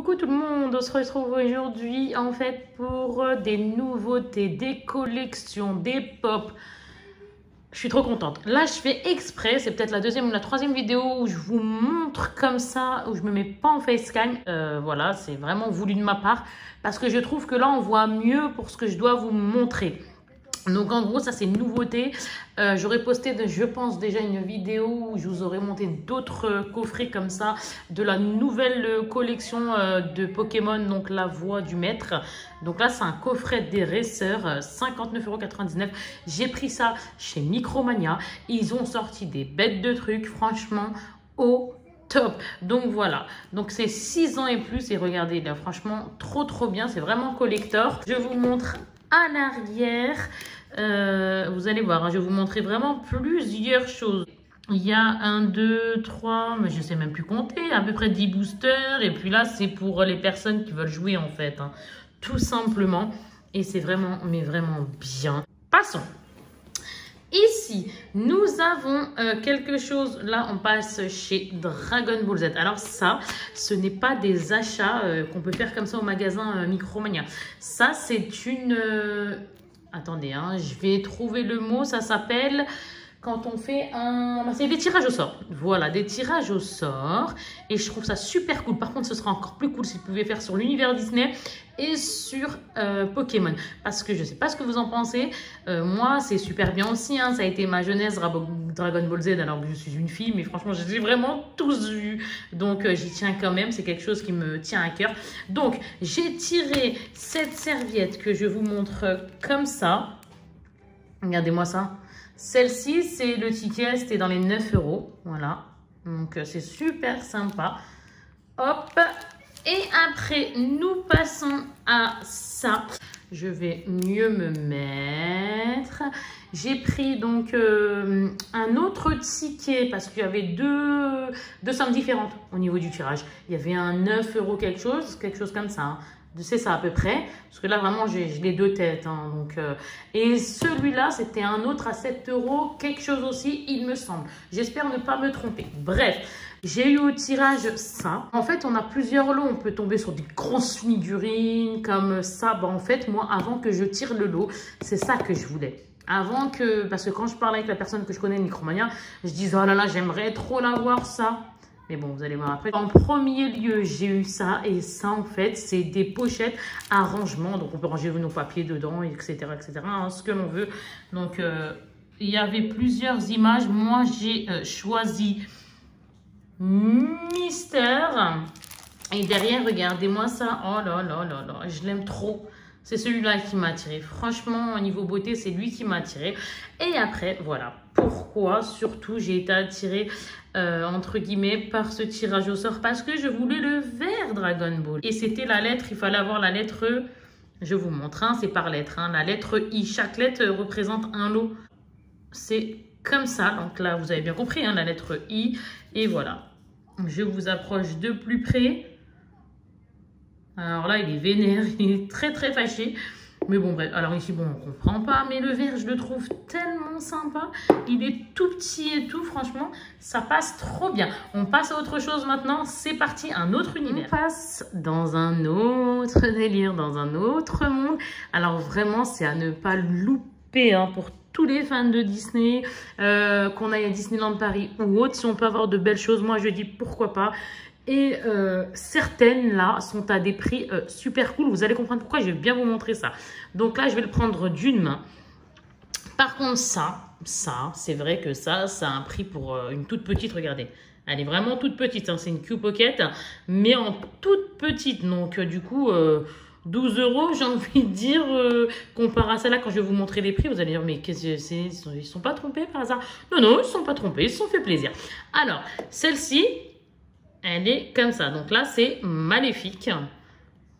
Coucou tout le monde, on se retrouve aujourd'hui en fait pour des nouveautés, des collections, des pops. Je suis trop contente. Là, je fais exprès, c'est peut-être la deuxième ou la troisième vidéo où je vous montre comme ça, où je me mets pas en facecam. Voilà, c'est vraiment voulu de ma part parce que je trouve que là, on voit mieux pour ce que je dois vous montrer. Donc en gros, ça c'est une nouveauté. J'aurais posté, je pense, déjà une vidéo où je vous aurais monté d'autres coffrets comme ça de la nouvelle collection de Pokémon, donc la voix du maître. Donc là, c'est un coffret des racers, 59,99 €. J'ai pris ça chez Micromania. Ils ont sorti des bêtes de trucs, franchement, au top. Donc voilà, donc c'est 6 ans et plus et regardez là, franchement, trop bien. C'est vraiment collector. Je vous montre à l'arrière. Vous allez voir, hein, je vais vous montrer vraiment plusieurs choses. Il y a 1, 2, 3, mais je ne sais même plus compter, à peu près 10 boosters. Et puis là, c'est pour les personnes qui veulent jouer en fait, hein, tout simplement. Et c'est vraiment, mais vraiment bien. Passons. Ici, nous avons quelque chose, là on passe chez Dragon Ball Z. Alors ça, ce n'est pas des achats qu'on peut faire comme ça au magasin Micromania. Ça, c'est une... attendez, hein, je vais trouver le mot, ça s'appelle... Quand on fait un... C'est des tirages au sort. Voilà, des tirages au sort. Et je trouve ça super cool. Par contre, ce sera encore plus cool si vous pouvez faire sur l'univers Disney et sur Pokémon. Parce que je ne sais pas ce que vous en pensez. Moi, c'est super bien aussi. Hein. Ça a été ma jeunesse, Dragon Ball Z. Alors que je suis une fille, mais franchement, j'ai vraiment tous vu. Donc, j'y tiens quand même. C'est quelque chose qui me tient à cœur. Donc, j'ai tiré cette serviette que je vous montre comme ça. Regardez-moi ça. Celle-ci, c'est le ticket, c'était dans les 9 €. Voilà. Donc, c'est super sympa. Hop. Et après, nous passons à ça. Je vais mieux me mettre. J'ai pris donc un autre ticket parce qu'il y avait deux sommes différentes au niveau du tirage. Il y avait un 9 € quelque chose comme ça. Hein. C'est ça à peu près, parce que là vraiment j'ai les deux têtes. Hein, donc, et celui-là c'était un autre à 7 € quelque chose aussi il me semble. J'espère ne pas me tromper. Bref, j'ai eu au tirage ça. En fait on a plusieurs lots, on peut tomber sur des grosses figurines comme ça. Bah, en fait moi avant que je tire le lot, c'est ça que je voulais. Avant que, parce que quand je parlais avec la personne que je connais, Micromania, je disais oh là là j'aimerais trop l'avoir ça. Mais bon, vous allez voir après. En premier lieu, j'ai eu ça. Et ça, en fait, c'est des pochettes à rangement. Donc, on peut ranger nos papiers dedans, etc. Hein, ce que l'on veut. Donc, il y avait plusieurs images. Moi, j'ai choisi Mystère. Et derrière, regardez-moi ça. Oh là là là là, je l'aime trop. C'est celui-là qui m'a attiré. Franchement, au niveau beauté, c'est lui qui m'a attiré. Et après, voilà. Pourquoi, surtout, j'ai été attirée, entre guillemets, par ce tirage au sort. Parce que je voulais le vert Dragon Ball. Et c'était la lettre, il fallait avoir la lettre... Je vous montre, hein, c'est par lettre. Hein, la lettre I. Chaque lettre représente un lot. C'est comme ça. Donc là, vous avez bien compris, hein, la lettre I. Et voilà. Je vous approche de plus près. Alors là, il est vénère, il est très fâché. Mais bon, bref, alors ici, bon, on comprend pas. Mais le vert, je le trouve tellement sympa. Il est tout petit et tout, franchement, ça passe trop bien. On passe à autre chose maintenant. C'est parti, un autre univers. On passe dans un autre délire, dans un autre monde. Alors vraiment, c'est à ne pas louper hein, pour tous les fans de Disney, qu'on aille à Disneyland Paris ou autre. Si on peut avoir de belles choses, moi, je dis pourquoi pas. Et certaines là sont à des prix super cool. Vous allez comprendre pourquoi, je vais bien vous montrer ça. Donc là, je vais le prendre d'une main. Par contre, ça c'est vrai que ça a un prix pour une toute petite, regardez. Elle est vraiment toute petite, hein. C'est une Q-Pocket, mais en toute petite. Donc du coup, 12 €, j'ai envie de dire, comparé à celle-là, quand je vais vous montrer les prix, vous allez dire, mais qu'est-ce que c'est? Ils sont pas trompés par hasard? Non, non, ils ne sont pas trompés, ils se sont fait plaisir. Alors, celle-ci... Elle est comme ça. Donc là, c'est Maléfique.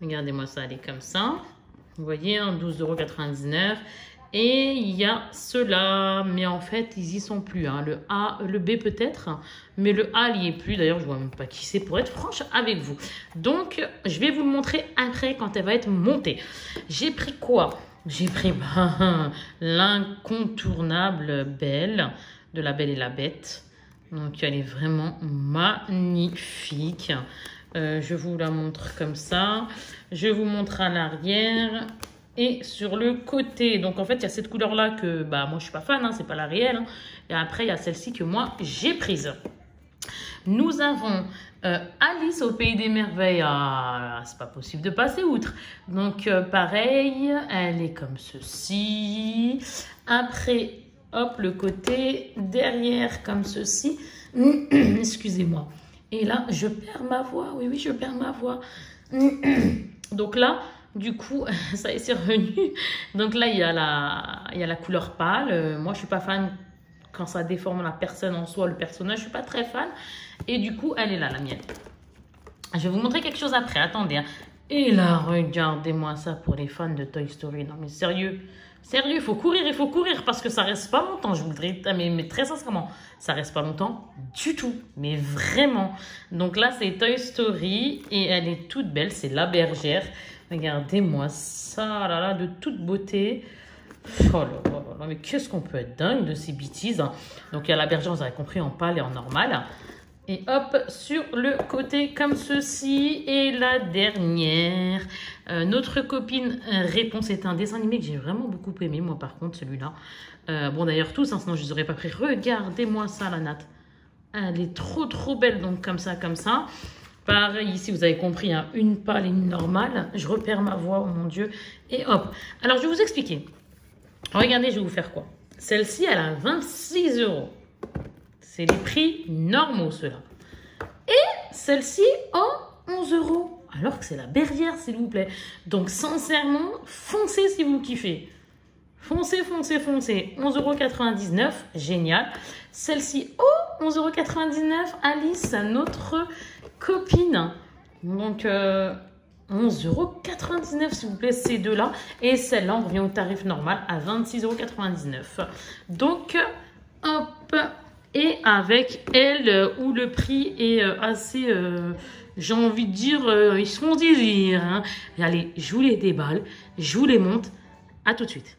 Regardez-moi ça, elle est comme ça. Vous voyez, hein, 12,99 €. Et il y a ceux-là. Mais en fait, ils y sont plus. Hein. Le A, le B peut-être. Mais le A, il n'y est plus. D'ailleurs, je ne vois même pas qui c'est pour être franche avec vous. Donc, je vais vous le montrer après quand elle va être montée. J'ai pris quoi? J'ai pris l'incontournable Belle de La Belle et la Bête. Donc, elle est vraiment magnifique. Je vous la montre comme ça. Je vous montre à l'arrière et sur le côté. Donc en fait, il y a cette couleur-là que bah, moi je suis pas fan, hein, c'est pas la réelle. Hein. Et après, il y a celle-ci que moi j'ai prise. Nous avons Alice au Pays des Merveilles. Ah, c'est pas possible de passer outre. Donc pareil, elle est comme ceci. Après, hop, le côté derrière comme ceci. Excusez-moi. Et là, je perds ma voix. Oui, oui, je perds ma voix. Donc là, du coup, ça y est, c'est revenu. Donc là, il y a la couleur pâle. Moi, je suis pas fan quand ça déforme la personne en soi, le personnage. Je suis pas très fan. Et du coup, elle est là, la mienne. Je vais vous montrer quelque chose après. Attendez. Hein. Et là, regardez-moi ça pour les fans de Toy Story. Non, mais sérieux. Sérieux, il faut courir parce que ça reste pas longtemps. Je voudrais, mais très sincèrement, ça reste pas longtemps du tout. Mais vraiment. Donc là, c'est Toy Story et elle est toute belle. C'est la bergère. Regardez-moi ça, là, de toute beauté. Oh là là là, mais qu'est-ce qu'on peut être dingue de ces bêtises. Hein. Donc il y a la bergère, vous avez compris, en pâle et en normal. Et hop, sur le côté comme ceci. Et la dernière, notre copine répond. C'est un dessin animé que j'ai vraiment beaucoup aimé, moi par contre, celui-là. Bon d'ailleurs tous, hein, sinon je ne les aurais pas pris. Regardez-moi ça, la natte. Elle est trop belle, donc comme ça. Pareil, ici, vous avez compris, hein, une pâle et une normale. Je repère ma voix, oh mon Dieu. Et hop. Alors, je vais vous expliquer. Regardez, je vais vous faire quoi. Celle-ci, elle a 26 €. C'est les prix normaux, ceux-là. Et celle-ci, oh, 11 €. Alors que c'est la bergère, s'il vous plaît. Donc, sincèrement, foncez si vous kiffez. Foncez. 11,99 €. Génial. Celle-ci, oh, 11,99 €. Alice, notre copine. Donc, 11,99 € s'il vous plaît, ces deux-là. Et celle-là, on revient au tarif normal à 26,99 €. Donc, hop. Et avec elle, où le prix est assez, j'ai envie de dire, ils se font désir. Hein. Allez, je vous les déballe, je vous les montre. À tout de suite.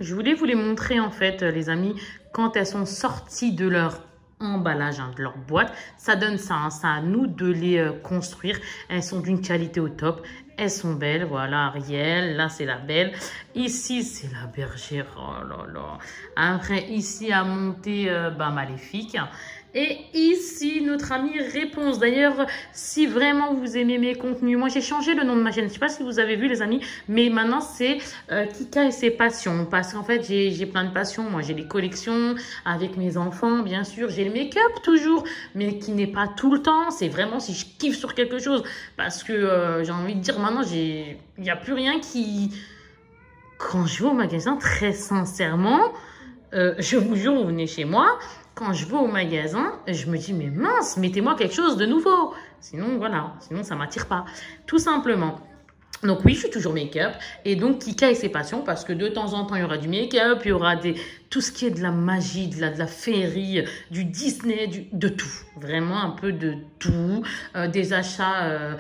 Je voulais vous les montrer en fait, les amis, quand elles sont sorties de leur emballage, hein, de leur boîte. Ça donne ça, hein, c'est à nous de les construire. Elles sont d'une qualité au top. Elles sont belles, voilà Ariel, là c'est la belle. Ici c'est la bergère, oh là là. Après ici à monter, Maléfique. Et ici, notre amie Réponse. D'ailleurs, si vraiment vous aimez mes contenus, moi j'ai changé le nom de ma chaîne. Je ne sais pas si vous avez vu les amis, mais maintenant c'est Kika et ses passions. Parce qu'en fait, j'ai plein de passions. Moi j'ai les collections avec mes enfants, bien sûr. J'ai le make-up toujours, mais qui n'est pas tout le temps. C'est vraiment si je kiffe sur quelque chose. Parce que j'ai envie de dire maintenant, il n'y a plus rien qui... Quand je vais au magasin, très sincèrement, je vous jure, vous venez chez moi... Quand je vais au magasin, je me dis, mais mince, mettez-moi quelque chose de nouveau. Sinon, voilà, sinon ça ne m'attire pas. Tout simplement. Donc oui, je suis toujours make-up. Et donc, Kika et ses passions, parce que de temps en temps, il y aura du make-up, il y aura tout ce qui est de la magie, de la féerie, du Disney, de tout. Vraiment un peu de tout. Des achats,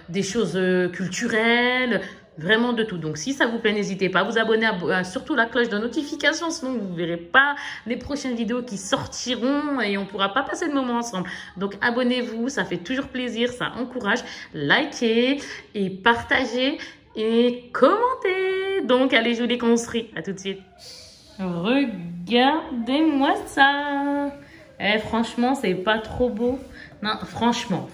des choses culturelles. Vraiment de tout. Donc, si ça vous plaît, n'hésitez pas à vous abonner, à surtout la cloche de notification. Sinon, vous ne verrez pas les prochaines vidéos qui sortiront et on ne pourra pas passer de moment ensemble. Donc, abonnez-vous. Ça fait toujours plaisir. Ça encourage. Likez et partagez et commentez. Donc, allez, je vous les construis. À tout de suite. Regardez-moi ça. Franchement, c'est pas trop beau. Non, franchement.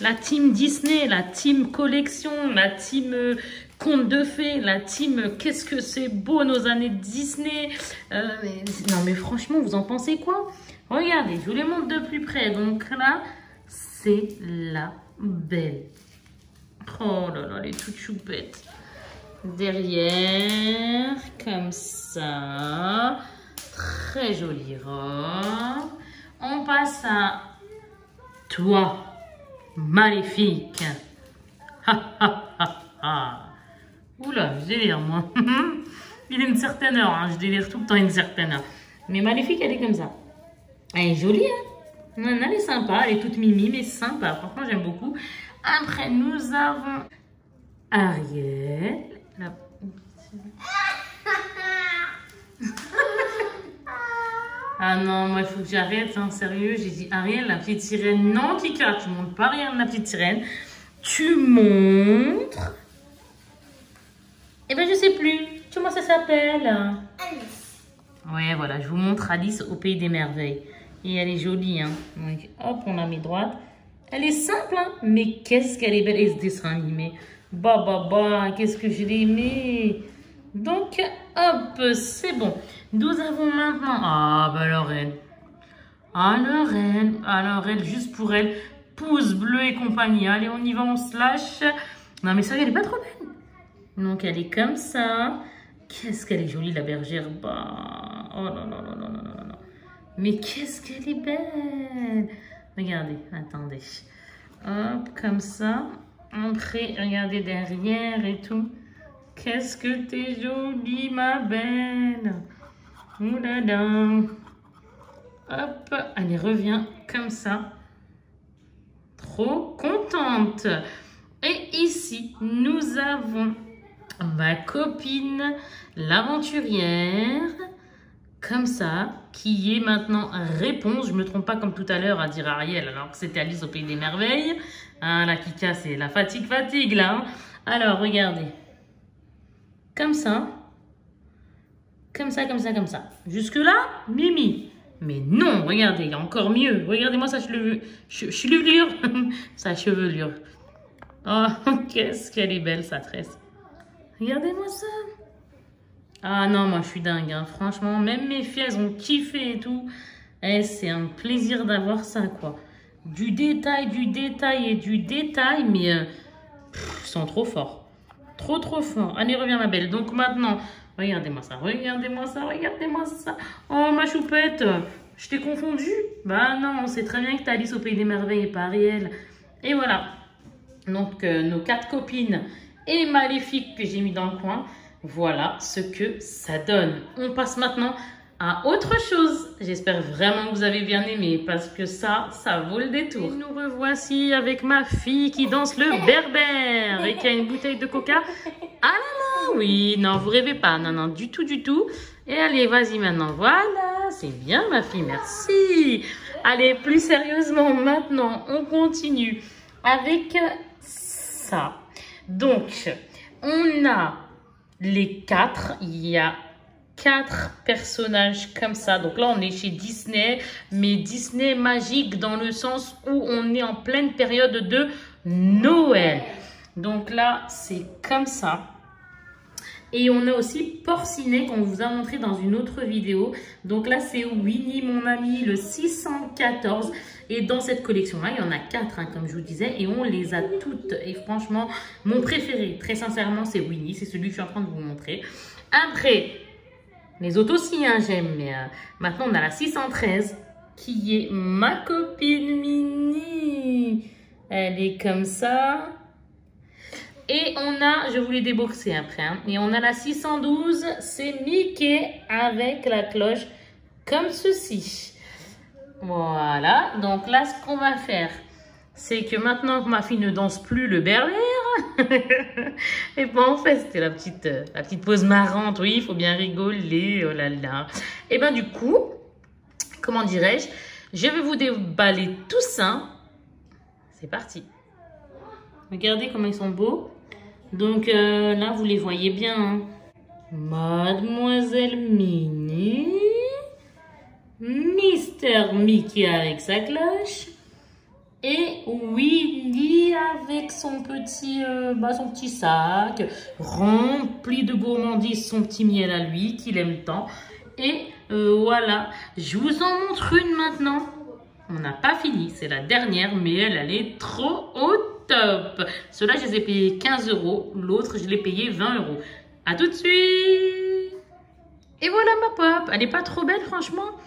La team Disney, la team collection, la team conte de fées, la team qu'est-ce que c'est beau nos années Disney. Non mais franchement, vous en pensez quoi? Regardez, je vous les montre de plus près. Donc là, c'est la belle. Oh là là, elle est toute choupette. Derrière, comme ça. Très jolie robe. On passe à toi. Maléfique. Oula, je délire moi. Il est une certaine heure, hein. Je délire tout le temps une certaine heure. Mais Maléfique, elle est comme ça. Elle est jolie, hein. Elle est sympa, elle est toute mimi, mais sympa. Franchement, j'aime beaucoup. Après, nous avons Ariel. Ah non, moi, il faut que j'arrête, hein, sérieux. J'ai dit, Ariel, la petite sirène. Non, Kika, tu montres pas rien de la petite sirène. Tu montres... Eh ben, je sais plus. Comment ça s'appelle? Alice. Ouais, voilà, je vous montre Alice au Pays des Merveilles. Et elle est jolie, hein. Donc, hop, on la met droite. Elle est simple, hein. Mais qu'est-ce qu'elle est belle. Et ce dessin animé. Bah, qu'est-ce que je l'ai aimé. Donc, hop, c'est bon. Nous avons maintenant... Ah, bah, Lorraine. Alors elle, juste pour elle. Pouce bleu et compagnie. Allez, on y va, on se lâche. Non, mais ça, elle est pas trop belle. Donc, elle est comme ça. Qu'est-ce qu'elle est jolie, la bergère. Bah, oh là là là là là là là. Mais qu'est-ce qu'elle est belle. Regardez, attendez. Hop, comme ça. Après, regardez derrière et tout. Qu'est-ce que t'es jolie, ma belle. Ouh là là. Hop, allez, reviens comme ça. Trop contente. Et ici, nous avons ma copine, l'aventurière, comme ça, qui est maintenant réponse. Je ne me trompe pas comme tout à l'heure à dire Ariel, alors que c'était Alice au Pays des Merveilles. Ah, la Kika, c'est la fatigue, là. Hein. Alors, regardez. Comme ça. Comme ça. Jusque-là, Mimi. Mais non, regardez, il y a encore mieux. Regardez-moi sa chevelure. Sa chevelure. Oh, qu'est-ce qu'elle est belle, sa tresse. Regardez-moi ça. Ah non, moi, je suis dingue. Hein. Franchement, même mes filles, elles ont kiffé et tout. Eh, c'est un plaisir d'avoir ça, quoi. Du détail, mais ils sont trop forts. Trop forts. Allez, reviens, ma belle. Donc, maintenant... Regardez-moi ça. Oh, ma choupette, je t'ai confondu? Bah non, on sait très bien que t'es Alice au Pays des Merveilles et pas Ariel. Et voilà. Donc, nos 4 copines et Maléfique que j'ai mis dans le coin. Voilà ce que ça donne. On passe maintenant à autre chose. J'espère vraiment que vous avez bien aimé parce que ça vaut le détour. Et nous revoici avec ma fille qui danse le berbère et qui a une bouteille de coca à la main. Oui, non, vous rêvez pas. Non, du tout. Et allez, vas-y maintenant. Voilà, c'est bien ma fille, merci. Allez, plus sérieusement, maintenant, on continue avec ça. Donc, on a les 4. Il y a 4 personnages comme ça. Donc là, on est chez Disney, mais Disney magique dans le sens où on est en pleine période de Noël. Donc là, c'est comme ça. Et on a aussi Porcinet qu'on vous a montré dans une autre vidéo. Donc là, c'est Winnie, mon ami, le 614. Et dans cette collection-là, il y en a 4, hein, comme je vous disais. Et on les a toutes. Et franchement, mon préféré, très sincèrement, c'est Winnie. C'est celui que je suis en train de vous montrer. Après, les autres aussi, hein, j'aime. Mais maintenant, on a la 613 qui est ma copine Minnie. Elle est comme ça. Et on a, je vais vous les débourser après, hein, et on a la 612, c'est Mickey avec la cloche comme ceci. Voilà, donc là, ce qu'on va faire, c'est que maintenant que ma fille ne danse plus le berbère, et ben en fait, c'était la petite pause marrante, oui, il faut bien rigoler, oh là là. Et ben du coup, comment dirais-je, je vais vous déballer tout ça. C'est parti. Regardez comment ils sont beaux. Donc là, vous les voyez bien. Hein. Mademoiselle Minnie. Mister Mickey avec sa cloche. Et Winnie avec son petit sac rempli de gourmandises, son petit miel à lui qu'il aime tant. Et voilà, je vous en montre une maintenant. On n'a pas fini, c'est la dernière, mais elle est trop au top. Ceux-là, je les ai payés 15 €. L'autre, je l'ai payé 20 €. À tout de suite. Et voilà ma pop. Elle n'est pas trop belle, franchement.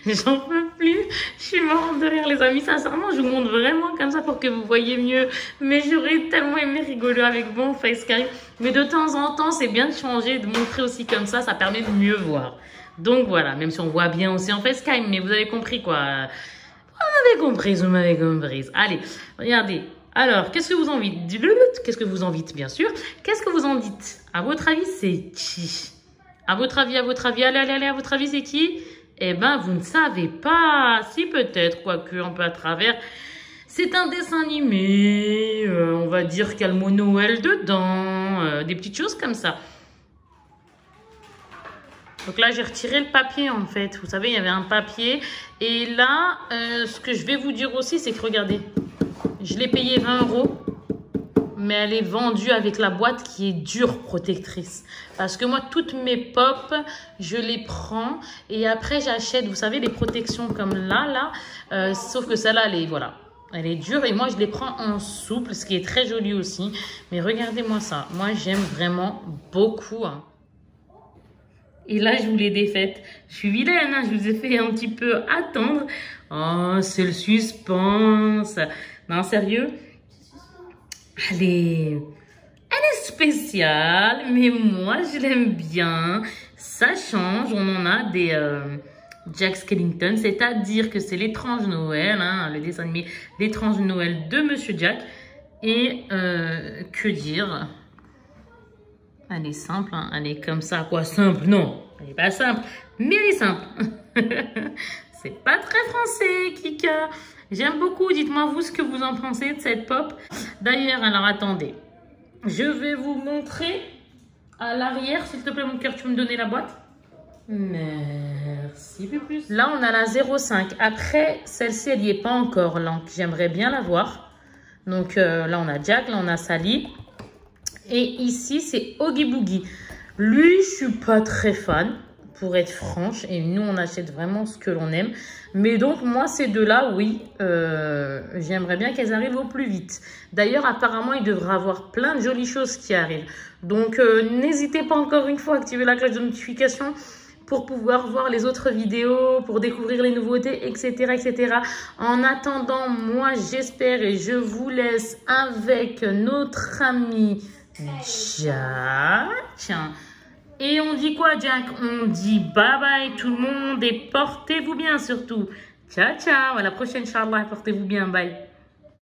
J'en peux plus. Je suis morte de rire, les amis. Sincèrement, je vous montre vraiment comme ça pour que vous voyez mieux. Mais j'aurais tellement aimé rigoler avec vous en FaceTime. Mais de temps en temps, c'est bien de changer, de montrer aussi comme ça. Ça permet de mieux voir. Donc voilà, même si on voit bien aussi en FaceTime, mais vous avez compris quoi. Vous m'avez compris. Allez, regardez. Alors, qu'est-ce que vous en dites? Qu'est-ce que vous en dites, bien sûr. Qu'est-ce que vous en dites? À votre avis, c'est qui? À votre avis, allez, à votre avis, c'est qui? Eh ben, vous ne savez pas. Si, peut-être, quoique, un peu à travers. C'est un dessin animé. On va dire qu'il y a le mot Noël dedans. Des petites choses comme ça. Donc là, j'ai retiré le papier, en fait. Vous savez, il y avait un papier. Et là, ce que je vais vous dire aussi, c'est que, regardez, je l'ai payé 20 €. Mais elle est vendue avec la boîte qui est dure protectrice. Parce que moi, toutes mes pop, je les prends. Et après, j'achète, vous savez, les protections comme là. Sauf que celle-là, voilà. Elle est dure et moi, je les prends en souple, ce qui est très joli aussi. Mais regardez-moi ça. Moi, j'aime vraiment beaucoup. Hein. Et là, je vous l'ai défaite. Je suis vilaine, hein, je vous ai fait un petit peu attendre. Oh, c'est le suspense. Non, sérieux? Elle est spéciale, mais moi, je l'aime bien. Ça change. On en a des Jack Skellington, c'est-à-dire que c'est l'étrange Noël, hein, le dessin animé l'étrange Noël de Monsieur Jack. Et que dire? Elle est simple, hein, elle est comme ça, quoi. Simple, non, elle n'est pas simple, mais elle est simple. C'est pas très français, Kika. J'aime beaucoup, dites-moi vous ce que vous en pensez de cette pop. D'ailleurs, alors attendez, je vais vous montrer à l'arrière, s'il te plaît mon cœur, tu peux me donner la boîte? Merci, plus. Là, on a la 05. Après, celle-ci, elle n'y est pas encore, donc j'aimerais bien la voir. Donc là, on a Jack, là, on a Sally. Et ici, c'est Oogie Boogie. Lui, je suis pas très fan, pour être franche. Et nous, on achète vraiment ce que l'on aime. Mais donc, moi, ces deux-là, oui, j'aimerais bien qu'elles arrivent au plus vite. D'ailleurs, apparemment, il devrait y avoir plein de jolies choses qui arrivent. Donc, n'hésitez pas encore une fois à activer la cloche de notification pour pouvoir voir les autres vidéos, pour découvrir les nouveautés, etc., etc. En attendant, moi, j'espère et je vous laisse avec notre ami Jack. Et on dit quoi, Jack? On dit bye bye tout le monde et portez-vous bien surtout. Ciao, ciao. À la prochaine, Inch'Allah. Portez-vous bien. Bye.